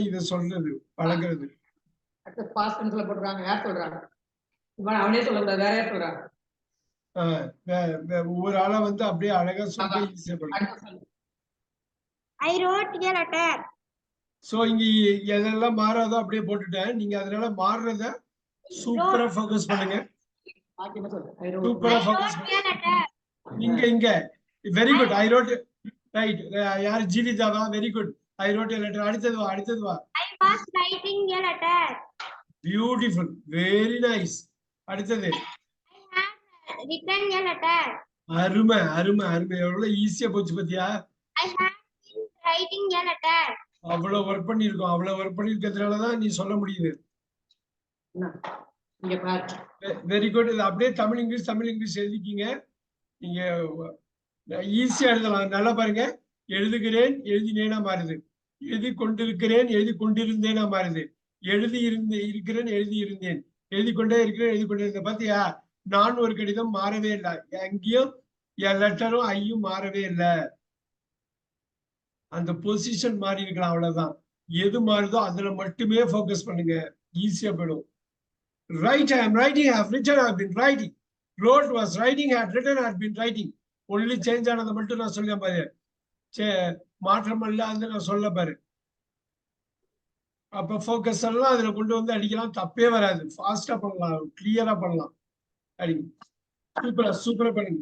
இத சொல்றது பழகிறது. அடுத்து பாஸ்ட் டென்ஸ்ல போட்டுறாங்க. யார் சொல்றாங்க? அவனே சொல்லக்கூடாது, வேற யார் சொல்றாங்க? ஒவ்வொரு ஆளா வந்து அப்படியே அழகா சொல்லிட்டு ஈஸியா பண்ணுங்க. I wrote a letter. So இங்க எதெல்லாம் மாறாதோ அப்படியே போட்டுட்டேன். நீங்க அதனால மாறுறத சூப்பரா ஃபோக்கஸ் பண்ணுங்க. சூப்பரா ஃபோக்கஸ் பண்ணுங்க. இங்க very good. I wrote right. யார் ஜீவிதாவா? Very good. I wrote a letter. அடுத்தது வா. I was writing a letter. Beautiful. Very nice. அடுத்தது. I had written a letter. அருமை. எவ்வளவு ஈஸியா போச்சு பாத்தியா? I had been writing a letter. அவ்வளவு ஒர்க் பண்ணிருக்கோம். அவ்வளவு ஒர்க் பண்ணிருக்கிறதுனாலதான் நீ சொல்ல முடியுது. Very good. இது அப்படியே தமிழ் இங்கிலீஷ் எழுதிக்கிங்க. நீங்க ஈஸியா எழுதலாம். நல்லா பாருங்க. எழுதுகிறேன், எழுதினேனா மாறுது. எழுதி கொண்டிருந்தேனா மாறுது. இருக்கிறேன், எழுதி கொண்டே இருந்தேன். பாத்தியா? நான் ஒரு கடிதம் மாறவே இல்லை. எங்கேயும் என் லெட்டரும் ஐயும் மாறவே இல்லை. அந்த பொசிஷன் மாறி இருக்கலாம், அவ்வளவுதான். எது மாறுதோ அதுல மட்டுமே ஃபோக்கஸ் பண்ணுங்க. ஈஸியா போயிடும். Write, I am writing, I have written, I have been writing. Wrote was writing, had written, had been writing. Only change ஆனதை மட்டும் நான் சொல்ல பாரு. மாற்றம் இல்லாத நான் சொல்ல பாரு. அப்ப ஃபோக்கஸ் எல்லாம் அதுல கொண்டு வந்து அடிக்கலாம். தப்பே வராது. ஃபாஸ்டா பண்ணலாம், கிளியரா பண்ணலாம். அடிங்க. சூப்பரா பண்ணுங்க.